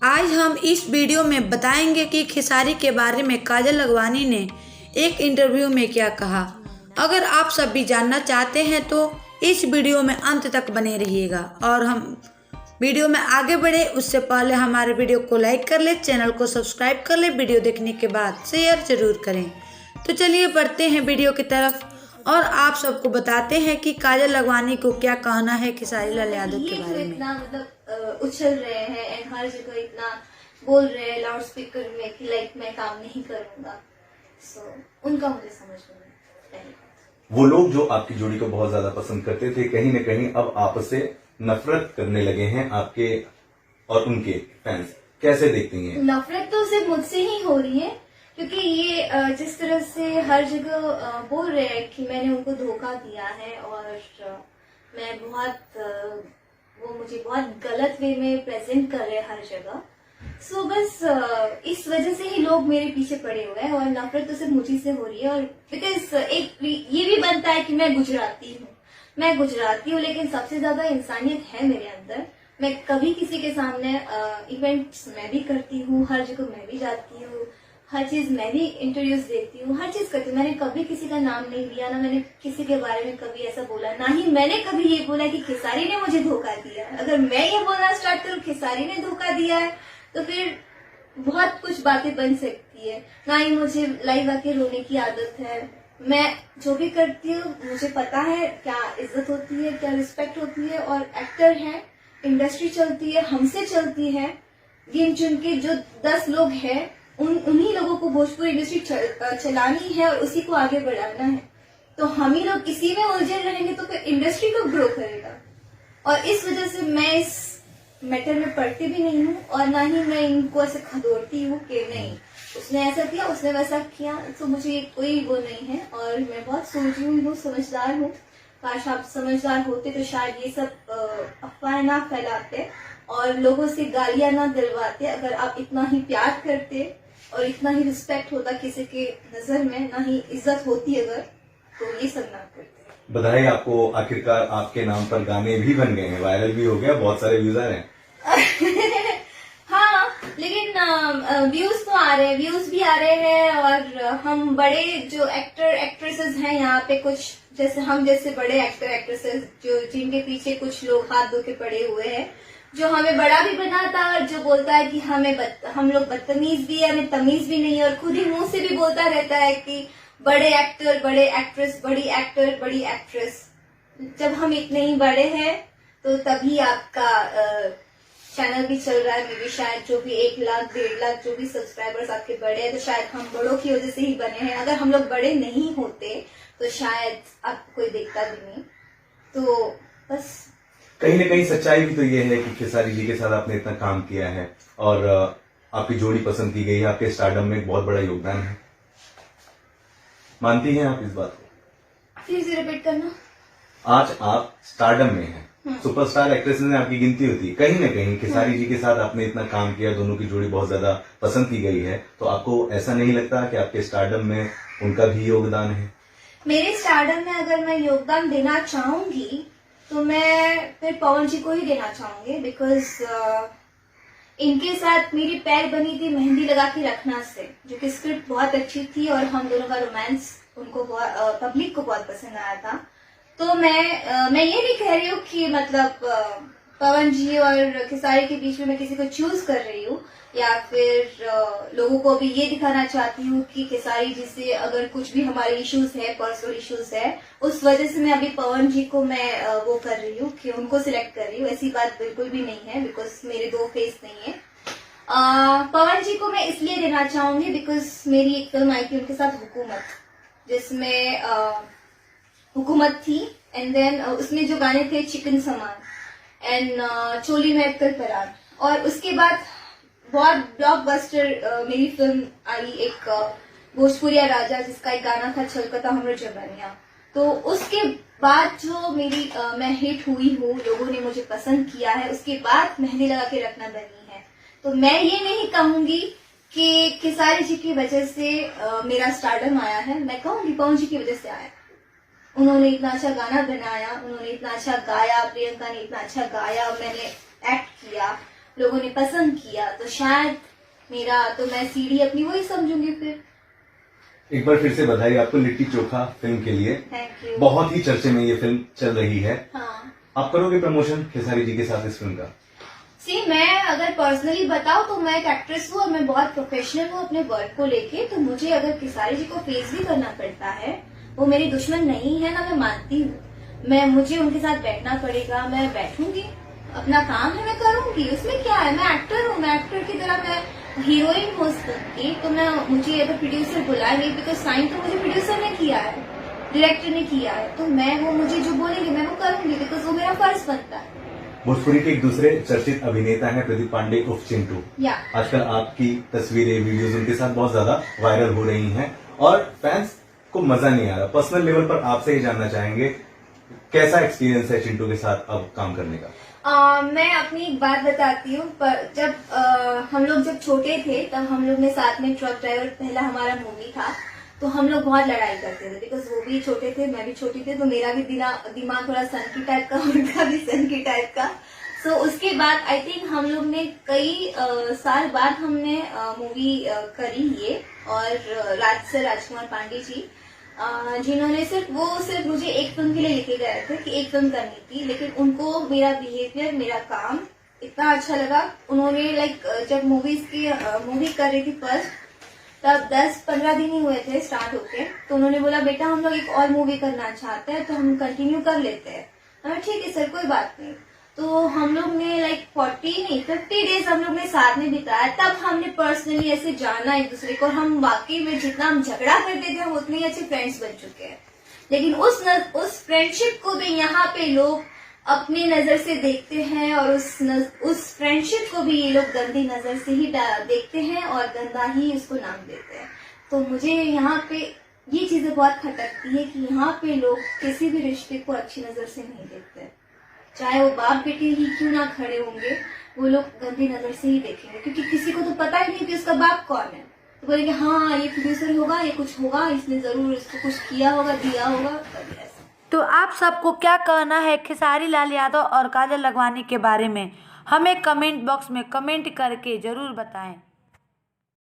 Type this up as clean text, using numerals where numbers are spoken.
आज हम इस वीडियो में बताएंगे कि खेसारी के बारे में काजल लखवानी ने एक इंटरव्यू में क्या कहा। अगर आप सब भी जानना चाहते हैं तो इस वीडियो में अंत तक बने रहिएगा। और हम वीडियो में आगे बढ़े उससे पहले हमारे वीडियो को लाइक कर ले, चैनल को सब्सक्राइब कर ले, वीडियो देखने के बाद शेयर जरूर करें। तो चलिए बढ़ते हैं वीडियो की तरफ और आप सबको बताते हैं कि काजल लखवानी को क्या कहना है खेसारी लाल यादव के बारे में। इतना मतलब उछल रहे हैं एंड हर जगह इतना बोल रहे हैं लाउड स्पीकर में कि लाइक मैं काम नहीं करूंगा, सो उनका मुझे समझ में नहीं। वो लोग जो आपकी जोड़ी को बहुत ज्यादा पसंद करते थे, कहीं न कहीं अब आपसे नफरत करने लगे हैं आपके और उनके फैंस, कैसे देखती हैं? नफरत तो सिर्फ मुझसे ही हो रही है, क्योंकि ये जिस तरह से हर जगह बोल रहे हैं कि मैंने उनको धोखा दिया है और मैं वो मुझे बहुत गलत वे में प्रेजेंट कर रहे हैं हर जगह। सो बस इस वजह से ही लोग मेरे पीछे पड़े हुए हैं और नफरत तो सिर्फ मुझी से हो रही है। और बिकॉज एक ये भी बनता है कि मैं गुजराती हूँ, लेकिन सबसे ज्यादा इंसानियत है मेरे अंदर। मैं कभी किसी के सामने इवेंट्स मैं भी करती हूँ, हर जगह मैं भी जाती हूँ, हर चीज मैं भी इंटरव्यूज देती हूँ, हर चीज करती हूँ। मैंने कभी किसी का नाम नहीं लिया, ना मैंने किसी के बारे में कभी ऐसा बोला, ना ही मैंने कभी ये बोला कि खेसारी ने मुझे धोखा दिया है। अगर मैं ये बोलना स्टार्ट करूँ खेसारी ने धोखा दिया है तो फिर बहुत कुछ बातें बन सकती है। ना ही मुझे लाइव आके रोने की आदत है। मैं जो भी करती हूँ मुझे पता है क्या इज्जत होती है, क्या रिस्पेक्ट होती है। और एक्टर है, इंडस्ट्री चलती है, हमसे चलती है। गिन चुन के जो 10 लोग हैं उन्हीं लोगों को भोजपुरी इंडस्ट्री चलानी है और उसी को आगे बढ़ाना है। तो हम ही लोग इसी में उलझे रहेंगे तो फिर इंडस्ट्री को ग्रो करेगा। और इस वजह से मैं इस मैटर में पढ़ती भी नहीं हूँ और ना ही मैं इनको ऐसे खदोरती हूँ कि नहीं उसने ऐसा किया, उसने वैसा किया। तो मुझे कोई वो नहीं है और मैं बहुत सोची हुई हूँ, समझदार हूँ। काश आप समझदार होते तो शायद ये सब अफवाहें ना फैलाते और लोगों से गालियां ना दिलवाते। अगर आप इतना ही प्यार करते और इतना ही रिस्पेक्ट होता किसी के नजर में, ना ही इज्जत होती अगर, तो ये सब ना करते। बधाई आपको, आखिरकार आपके नाम पर गाने भी बन गए हैं, वायरल भी हो गया, बहुत सारे व्यूज आ रहे हैं। हाँ, लेकिन व्यूज तो आ रहे हैं, व्यूज भी आ रहे हैं। और हम बड़े जो एक्टर एक्ट्रेसेस हैं यहाँ पे, कुछ जैसे बड़े एक्टर एक्ट्रेसेस जो जिनके पीछे कुछ लोग हाथ धो के पड़े हुए हैं, जो हमें बड़ा भी बनाता है और जो बोलता है कि हम लोग बदतमीज भी है, हमें तमीज भी नहीं है, और खुद ही मुंह से भी बोलता रहता है कि बड़े एक्टर बड़े एक्ट्रेस, बड़ी एक्टर बड़ी एक्ट्रेस। जब हम इतने ही बड़े हैं तो तभी आपका चैनल भी चल रहा है। मे भी शायद जो भी 1 लाख 1.5 लाख जो भी सब्सक्राइबर्स आपके बड़े हैं, तो शायद हम बड़ों की वजह से ही बने हैं। अगर हम लोग बड़े नहीं होते तो शायद आपको कोई देखता भी नहीं। तो बस कहीं न कहीं सच्चाई भी तो ये है कि खेसारी जी के साथ आपने इतना काम किया है और आपकी जोड़ी पसंद की गई है, आपके स्टारडम में एक बहुत बड़ा योगदान है। मानती हैं आप इस बात को? फिर से रिपीट करना। आज आप स्टारडम में हैं, सुपरस्टार एक्ट्रेस में आपकी गिनती होती है। कहीं न कहीं खेसारी जी के साथ आपने इतना काम किया, दोनों की जोड़ी बहुत ज्यादा पसंद की गई है, तो आपको ऐसा नहीं लगता कि आपके स्टारडम में उनका भी योगदान है? मेरे स्टारडम में अगर मैं योगदान देना चाहूंगी तो मैं फिर पवन जी को ही देना चाहूंगी। बिकॉज इनके साथ मेरी पैर बनी थी मेहंदी लगा के रखना से, जो कि स्क्रिप्ट बहुत अच्छी थी और हम दोनों का रोमांस उनको पब्लिक को बहुत पसंद आया था। तो मैं ये नहीं कह रही हूँ कि मतलब पवन जी और खेसारी के बीच में मैं किसी को चूज कर रही हूँ, या फिर लोगों को भी ये दिखाना चाहती हूँ कि खेसारी जी से अगर कुछ भी हमारे इश्यूज है, पर्सनल इश्यूज है, उस वजह से मैं अभी पवन जी को मैं वो कर रही हूँ कि उनको सिलेक्ट कर रही हूँ। ऐसी बात बिल्कुल भी नहीं है, बिकॉज मेरे 2 फेस नहीं है। पवन जी को मैं इसलिए देना चाहूंगी बिकॉज मेरी एक फिल्म आई थी उनके साथ, हुकूमत, जिसमें हुकूमत थी एंड देन उसमें जो गाने थे चिकन समान एंड चोली में अक्कर परार। और उसके बाद बहुत ब्लॉकबस्टर मेरी फिल्म आई एक भोजपुरिया राजा, जिसका एक गाना था छलकता हमरो जवानिया। तो उसके बाद जो मेरी मैं हिट हुई हूँ, लोगों ने मुझे पसंद किया है, उसके बाद मेहंदी लगा के रखना बनी है। तो मैं ये नहीं कहूंगी कि खेसारी जी की वजह से मेरा स्टारडम आया है, मैं कहूंगी पवन जी की वजह से आया। उन्होंने इतना अच्छा गाना बनाया, उन्होंने इतना अच्छा गाया, प्रियंका ने इतना अच्छा गाया, मैंने एक्ट किया, लोगों ने पसंद किया तो शायद मेरा तो मैं सीढ़ी अपनी वही समझूंगी फिर। एक बार फिर से बधाई आपको लिट्टी चोखा फिल्म के लिए। Thank you. बहुत ही चर्चे में ये फिल्म चल रही है। हाँ आप करोगे प्रमोशन खेसारी जी के साथ इस फिल्म का? मैं अगर पर्सनली बताऊं तो मैं एक एक्ट्रेस हूँ और मैं बहुत प्रोफेशनल हूँ अपने वर्क को लेके, तो मुझे अगर खेसारी जी को फेस भी करना पड़ता है, वो मेरे दुश्मन नहीं है ना, मैं मानती हूँ। मुझे उनके साथ बैठना पड़ेगा, मैं बैठूंगी, अपना काम है मैं करूंगी, उसमें क्या है, मैं एक्टर हूँ, मैं एक्टर की तरह मैं हीरोइन हो सकती, तो मुझे अगर प्रोड्यूसर बुलाएंगे, बिकॉज साइन तो मुझे प्रोड्यूसर ने किया है, डायरेक्टर ने किया है, तो मुझे जो बोलेंगे मैं वो करूंगी, बिकॉज वो मेरा फर्ज बनता है। भोजपुरी के एक दूसरे चर्चित अभिनेता हैं प्रदीप पांडे उर्फ चिंटू। आजकल आपकी तस्वीरें वीडियोस उनके साथ बहुत ज्यादा वायरल हो रही हैं और फैंस को मजा नहीं आ रहा। पर्सनल लेवल पर आपसे ही जानना चाहेंगे कैसा एक्सपीरियंस है चिंटू के साथ अब काम करने का? मैं अपनी एक बात बताती हूँ, पर जब हम लोग जब छोटे थे तब हम लोग ने साथ में ट्रक ड्राइवर पहला हमारा मूवी था, तो हम लोग बहुत लड़ाई करते थे, बिकॉज वो भी छोटे थे, मैं भी छोटी थी, तो मेरा भी दिमाग थोड़ा सनकी टाइप का, उनका भी सनकी टाइप का। सो उसके बाद आई थिंक हम लोग ने कई साल बाद हमने मूवी करी ये, और राजकुमार पांडे जी जिन्होंने सिर्फ मुझे एक फिल्म के लिए लेके गए थे कि एक फिल्म करनी थी, लेकिन उनको मेरा बिहेवियर, मेरा काम इतना अच्छा लगा। उन्होंने जब मूवी कर रही थी फर्स्ट, तब 10-15 दिन ही हुए थे स्टार्ट होके, तो उन्होंने बोला बेटा हम लोग एक और मूवी करना चाहते हैं, तो हम कंटिन्यू कर लेते हैं। हमें ठीक है सर, कोई बात नहीं। तो हम लोग ने 50 डेज हम लोग ने साथ में बिताया, तब हमने पर्सनली ऐसे जाना एक दूसरे को, और हम वाकई में जितना हम झगड़ा करते थे हम उतने ही अच्छे फ्रेंड्स बन चुके हैं। लेकिन उस फ्रेंडशिप को भी यहाँ पे लोग अपनी नजर से देखते हैं, और उस फ्रेंडशिप को भी ये लोग गंदी नजर से ही देखते हैं और गंदा ही उसको नाम देते हैं। तो मुझे यहाँ पे ये चीजें बहुत खटकती है कि यहाँ पे लोग किसी भी रिश्ते को अच्छी नजर से नहीं देखते, चाहे वो बाप बेटे ही क्यों ना खड़े होंगे, वो लोग गंदी नजर से ही देखेंगे, क्योंकि किसी को तो पता ही नहीं कि उसका बाप कौन है। तो बोलेंगे हाँ ये प्रोड्यूसर होगा, ये कुछ होगा, इसने जरूर इसको कुछ किया होगा, दिया होगा, कभी ऐसा। तो आप सबको क्या कहना है खेसारी लाल यादव और काजल लखवानी के बारे में, हमें कमेंट बॉक्स में कमेंट करके जरूर बताएं।